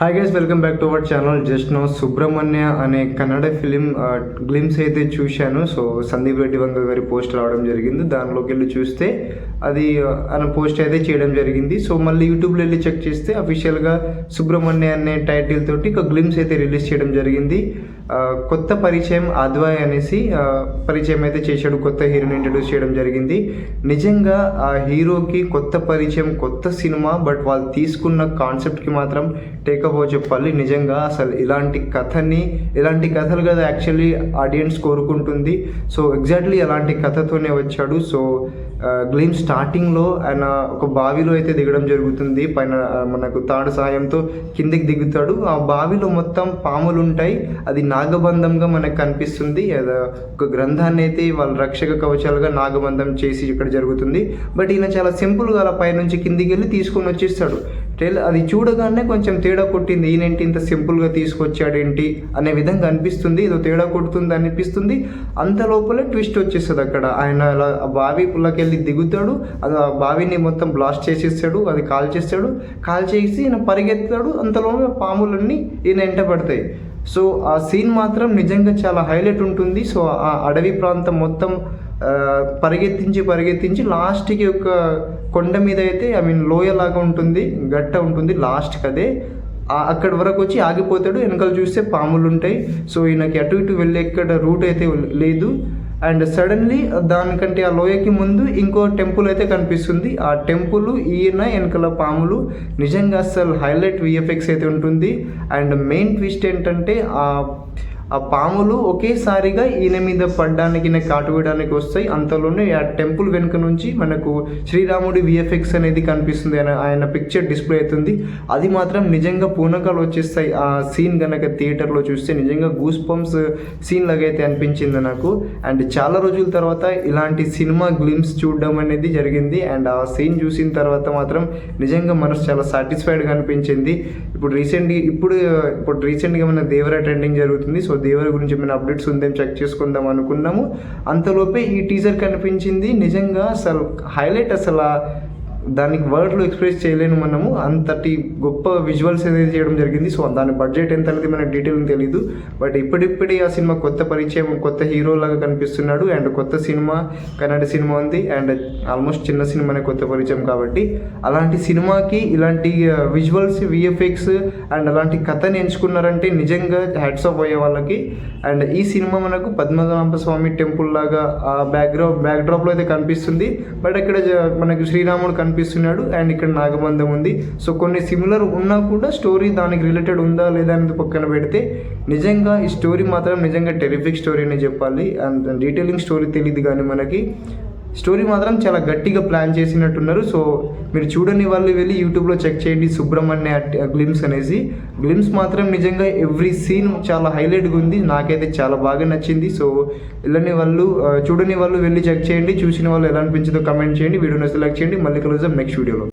Hi guys, welcome back to our channel. Just no Subrahmanya అనే Kannada film glimpse అయితే చూశాను. So Sandeep Reddy Vanga గారి పోస్ట్ రావడం జరిగింది. దానిలోకి వెళ్ళి చూస్తే అది ఆయన పోస్ట్ అయితే చేయడం జరిగింది. సో మళ్ళీ యూట్యూబ్లో వెళ్ళి చెక్ చేస్తే అఫీషియల్గా సుబ్రహ్మణ్య అనే టైటిల్ తోటి ఒక గ్లిమ్స్ అయితే రిలీజ్ చేయడం జరిగింది. కొత్త పరిచయం అద్వాయ్ అనేసి పరిచయం అయితే చేశాడు, కొత్త హీరోని ఇంట్రడ్యూస్ చేయడం జరిగింది. నిజంగా ఆ హీరోకి కొత్త పరిచయం, కొత్త సినిమా, బట్ వాళ్ళు తీసుకున్న కాన్సెప్ట్కి మాత్రం టేకప్ చెప్పాలి. నిజంగా అసలు ఇలాంటి కథలు కదా యాక్చువల్లీ ఆడియన్స్ కోరుకుంటుంది. సో ఎగ్జాక్ట్లీ అలాంటి కథతోనే వచ్చాడు. సో గ్లిమ్ స్టార్టింగ్లో ఆయన ఒక బావిలో అయితే దిగడం జరుగుతుంది. పైన మనకు తాడు సహాయంతో కిందికి దిగుతాడు. ఆ బావిలో మొత్తం పాములు ఉంటాయి. అది నాగబంధంగా మనకు కనిపిస్తుంది. ఒక గ్రంథాన్ని అయితే వాళ్ళ రక్షక కవచాలుగా నాగబంధం చేసి ఇక్కడ జరుగుతుంది. బట్ ఈయన చాలా సింపుల్గా అలా పైనుంచి కిందికి వెళ్ళి తీసుకొని వచ్చేస్తాడు. అది చూడగానే కొంచెం తేడా కొట్టింది. ఈయనేంటి ఇంత సింపుల్గా తీసుకొచ్చాడేంటి అనే విధంగా అనిపిస్తుంది. ఏదో తేడా కొడుతుంది అనిపిస్తుంది. అంత లోపలే ట్విస్ట్ వచ్చేస్తుంది. అక్కడ ఆయన అలా బావి పుల్లకెళ్ళి దిగుతాడు. అది ఆ బావిని మొత్తం బ్లాస్ట్ చేసేస్తాడు, అది కాల్ చేసి ఈయన పరిగెత్తాడు. అంతలోనే పాములన్నీ ఈయన వెంట పడతాయి. సో ఆ సీన్ మాత్రం నిజంగా చాలా హైలైట్ ఉంటుంది. సో ఆ అడవి ప్రాంతం మొత్తం పరిగెత్తించి లాస్ట్కి ఒక కొండ మీద అయితే లోయలాగా ఉంటుంది, గట్ట ఉంటుంది. లాస్ట్కి అదే అక్కడి వరకు వచ్చి ఆగిపోతాడు. వెనకాల చూస్తే పాములు ఉంటాయి. సో ఈయనకి అటు ఇటు వెళ్ళే ఎక్కడ రూట్ అయితే లేదు. అండ్ సడన్లీ దానికంటే ఆ లోయకి ముందు ఇంకో టెంపుల్ అయితే కనిపిస్తుంది. ఆ టెంపుల్, ఈయన వెనకాల పాములు. నిజంగా అసలు హైలైట్ విఎఫ్ఎక్స్ అయితే ఉంటుంది. అండ్ మెయిన్ ట్విస్ట్ ఏంటంటే ఆ పాములు ఒకేసారిగా ఈయన మీద పడ్డానికి, కాటు వేయడానికి వస్తాయి. అంతలోనే ఆ టెంపుల్ వెనుక నుంచి మనకు శ్రీరాముడి విఎఫ్ఎక్స్ అనేది కనిపిస్తుంది. ఆయన పిక్చర్ డిస్ప్లే అవుతుంది. అది మాత్రం నిజంగా పూనకాలు వచ్చేస్తాయి. ఆ సీన్ కనుక థియేటర్లో చూస్తే నిజంగా గూస్ బంప్స్ సీన్ లాగా అయితే అనిపించింది నాకు. అండ్ చాలా రోజుల తర్వాత ఇలాంటి సినిమా గ్లిమ్స్ చూడడం అనేది జరిగింది. అండ్ ఆ సీన్ చూసిన తర్వాత మాత్రం నిజంగా మనసు చాలా సాటిస్ఫైడ్గా అనిపించింది. ఇప్పుడు రీసెంట్గా మన దేవరా ట్రెండింగ్ జరుగుతుంది. సో దేవర గురించి ఏమైనా అప్డేట్స్ ఉందేమో చెక్ చేసుకుందాం అనుకున్నాము. అంతలోపే ఈ టీజర్ కనిపించింది. నిజంగా అసలు హైలైట్, అసలు దానికి వర్డ్లో ఎక్స్ప్రెస్ చేయలేను మనము. అంతటి గొప్ప విజువల్స్ అనేది చేయడం జరిగింది. సో దాని బడ్జెట్ ఎంత అనేది మనకు డీటెయిల్ తెలియదు. బట్ ఇప్పుడిప్పుడే ఆ సినిమా కొత్త పరిచయం, కొత్త హీరో లాగా కనిపిస్తున్నాడు. అండ్ కొత్త సినిమా, కన్నడ సినిమా ఉంది. అండ్ ఆల్మోస్ట్ చిన్న సినిమానే కొత్త పరిచయం కాబట్టి అలాంటి సినిమాకి ఇలాంటి విజువల్స్, విఎఫ్ఎక్స్ అండ్ అలాంటి కథని ఎంచుకున్నారంటే నిజంగా హ్యాట్స్ ఆఫ్ అయ్యే వాళ్ళకి. అండ్ ఈ సినిమా మనకు పద్మనాభ స్వామి టెంపుల్ లాగా ఆ బ్యాక్డ్రాప్లో అయితే కనిపిస్తుంది. బట్ ఇక్కడ మనకు శ్రీరాముడు కనిపిస్తున్నాడు అండ్ ఇక్కడ నాగబంధం ఉంది. సో కొన్ని సిమిలర్ ఉన్నా కూడా స్టోరీ దానికి రిలేటెడ్ ఉందా లేదా అనేది పక్కన పెడితే నిజంగా ఈ స్టోరీ మాత్రం నిజంగా టెరిఫిక్ స్టోరీ అనే చెప్పాలి. అండ్ డీటెయిలింగ్ స్టోరీ తెలియదు కానీ మనకి స్టోరీ మాత్రం చాలా గట్టిగా ప్లాన్ చేసినట్టున్నారు. సో మీరు చూడని వాళ్ళు వెళ్ళి యూట్యూబ్లో చెక్ చేయండి, సుబ్రహ్మణ్య గ్లిమ్స్ అనేసి. గ్లిమ్స్ మాత్రం నిజంగా ఎవ్రీ సీన్ చాలా హైలైట్గా ఉంది. నాకైతే చాలా బాగా నచ్చింది. సో చూడని వాళ్ళు వెళ్ళి చెక్ చేయండి. చూసిన వాళ్ళు ఎలా అనిపించిందో కమెంట్ చేయండి. వీడియోని సెలెక్ట్ చేయండి. మళ్ళీ కలుద్దాం నెక్స్ట్ వీడియోలో.